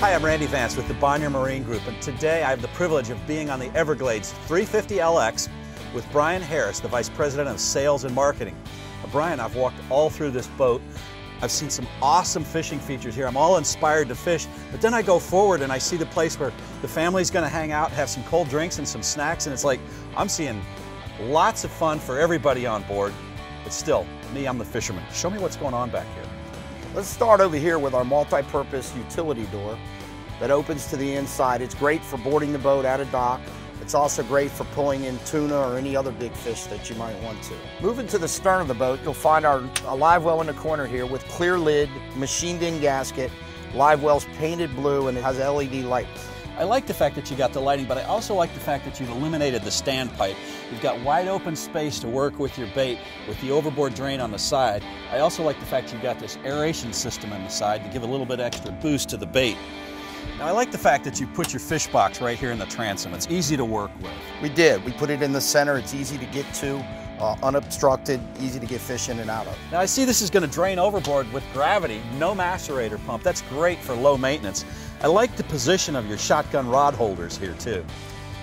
Hi, I'm Randy Vance with the Bonnier Marine Group, and today I have the privilege of being on the Everglades 350LX with Brian Harris, the Vice President of Sales and Marketing. Now, Brian, I've walked all through this boat. I've seen some awesome fishing features here. I'm all inspired to fish, but then I go forward and I see the place where the family's going to hang out, have some cold drinks and some snacks, and it's like I'm seeing lots of fun for everybody on board, but still, me, I'm the fisherman. Show me what's going on back here. Let's start over here with our multi-purpose utility door that opens to the inside. It's great for boarding the boat at a dock. It's also great for pulling in tuna or any other big fish that you might want to. Moving to the stern of the boat, you'll find our live well in the corner here with clear lid, machined-in gasket. Live well's painted blue and it has LED lights. I like the fact that you got the lighting, but I also like the fact that you've eliminated the standpipe. You've got wide open space to work with your bait with the overboard drain on the side. I also like the fact you've got this aeration system on the side to give a little bit extra boost to the bait. Now, I like the fact that you put your fish box right here in the transom. It's easy to work with. We did. We put it in the center. It's easy to get to, unobstructed, easy to get fish in and out of. Now, I see this is going to drain overboard with gravity, no macerator pump. That's great for low maintenance. I like the position of your shotgun rod holders here too.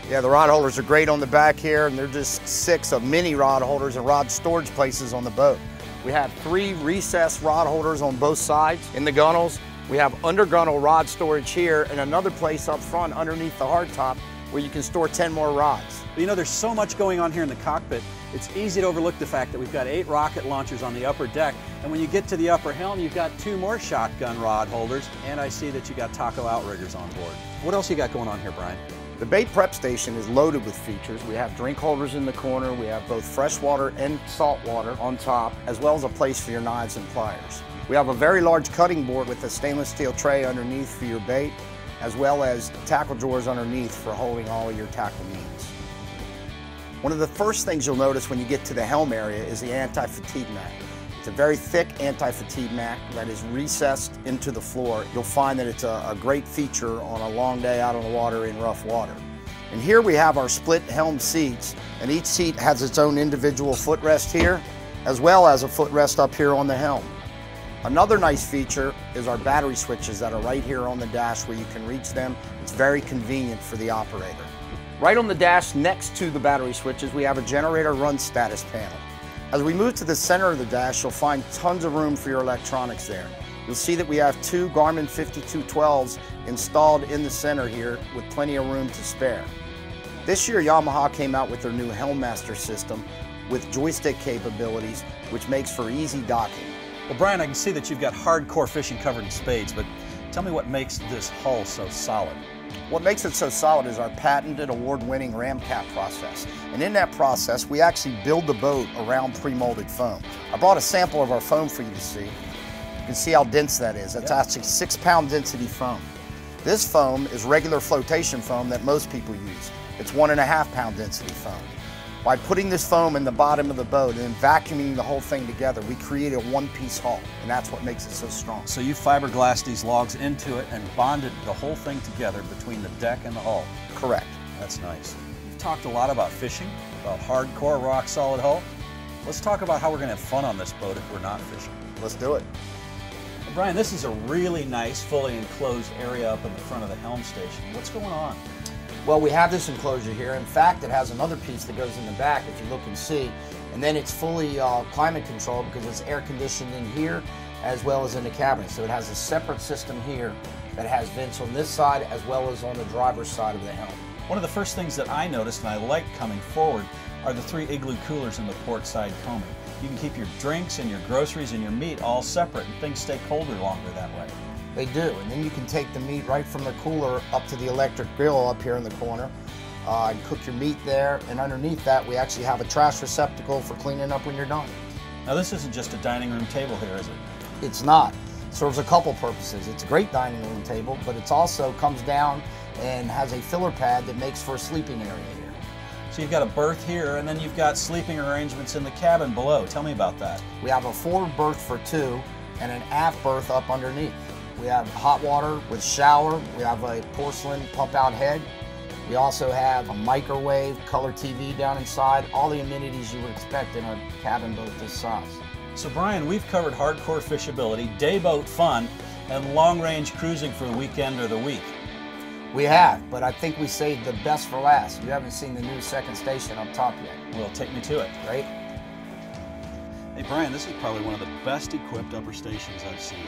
Yeah, the rod holders are great on the back here, and they're just 6 of many rod holders and rod storage places on the boat. We have 3 recessed rod holders on both sides in the gunnels. We have under gunnel rod storage here and another place up front underneath the hardtop where you can store 10 more rods. You know, there's so much going on here in the cockpit. It's easy to overlook the fact that we've got 8 rocket launchers on the upper deck, and when you get to the upper helm, you've got 2 more shotgun rod holders, and I see that you got taco outriggers on board. What else you got going on here, Brian? The bait prep station is loaded with features. We have drink holders in the corner. We have both freshwater and saltwater on top, as well as a place for your knives and pliers. We have a very large cutting board with a stainless steel tray underneath for your bait, as well as tackle drawers underneath for holding all of your tackle needs. One of the first things you'll notice when you get to the helm area is the anti-fatigue mat. It's a very thick anti-fatigue mat that is recessed into the floor. You'll find that it's a great feature on a long day out on the water in rough water. And here we have our split helm seats, and each seat has its own individual footrest here, as well as a footrest up here on the helm. Another nice feature is our battery switches that are right here on the dash where you can reach them. It's very convenient for the operator. Right on the dash next to the battery switches, we have a generator run status panel. As we move to the center of the dash, you'll find tons of room for your electronics there. You'll see that we have 2 Garmin 5212s installed in the center here with plenty of room to spare. This year, Yamaha came out with their new Helmmaster system with joystick capabilities, which makes for easy docking. Well, Brian, I can see that you've got hardcore fishing covered in spades, but tell me what makes this hull so solid. What makes it so solid is our patented award-winning ram cap process. And in that process, we actually build the boat around pre-molded foam. I brought a sample of our foam for you to see. You can see how dense that is. That's actually 6-pound density foam. This foam is regular flotation foam that most people use. It's 1.5-pound density foam. By putting this foam in the bottom of the boat and then vacuuming the whole thing together, we create a one-piece hull, and that's what makes it so strong. So you fiberglassed these logs into it and bonded the whole thing together between the deck and the hull. Correct. That's nice. We've talked a lot about fishing, about hardcore rock-solid hull. Let's talk about how we're going to have fun on this boat if we're not fishing. Let's do it. Well, Brian, this is a really nice, fully enclosed area up in the front of the helm station. What's going on? Well, we have this enclosure here. In fact, it has another piece that goes in the back, if you look and see. And then it's fully climate controlled because it's air conditioned in here as well as in the cabin. So it has a separate system here that has vents on this side as well as on the driver's side of the helm. One of the first things that I noticed and I like coming forward are the 3 igloo coolers in the port side coaming. You can keep your drinks and your groceries and your meat all separate, and things stay colder longer that way. They do, and then you can take the meat right from the cooler up to the electric grill up here in the corner and cook your meat there, and underneath that we actually have a trash receptacle for cleaning up when you're done. Now this isn't just a dining room table here, is it? It's not. It serves a couple purposes. It's a great dining room table, but it also comes down and has a filler pad that makes for a sleeping area here. So you've got a berth here, and then you've got sleeping arrangements in the cabin below. Tell me about that. We have a forward berth for 2 and an aft berth up underneath. We have hot water with shower. We have a porcelain pump-out head. We also have a microwave, color TV down inside, all the amenities you would expect in a cabin boat this size. So Brian, we've covered hardcore fishability, day boat fun, and long-range cruising for the weekend or the week. We have, but I think we saved the best for last. You haven't seen the new second station up top yet. Well, take me to it. Right? Hey Brian, this is probably one of the best equipped upper stations I've seen.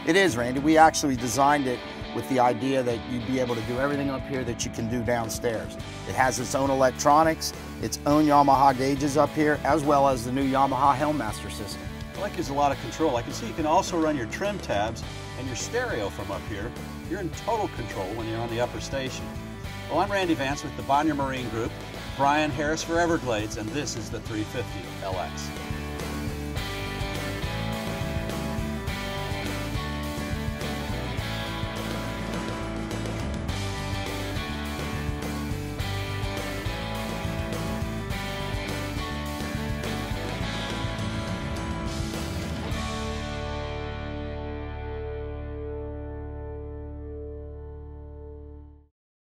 It is, Randy. We actually designed it with the idea that you'd be able to do everything up here that you can do downstairs. It has its own electronics, its own Yamaha gauges up here, as well as the new Yamaha Helmmaster system. I like there's a lot of control. I can see you can also run your trim tabs and your stereo from up here. You're in total control when you're on the upper station. Well, I'm Randy Vance with the Bonnier Marine Group, Brian Harris for Everglades, and this is the 350 LX.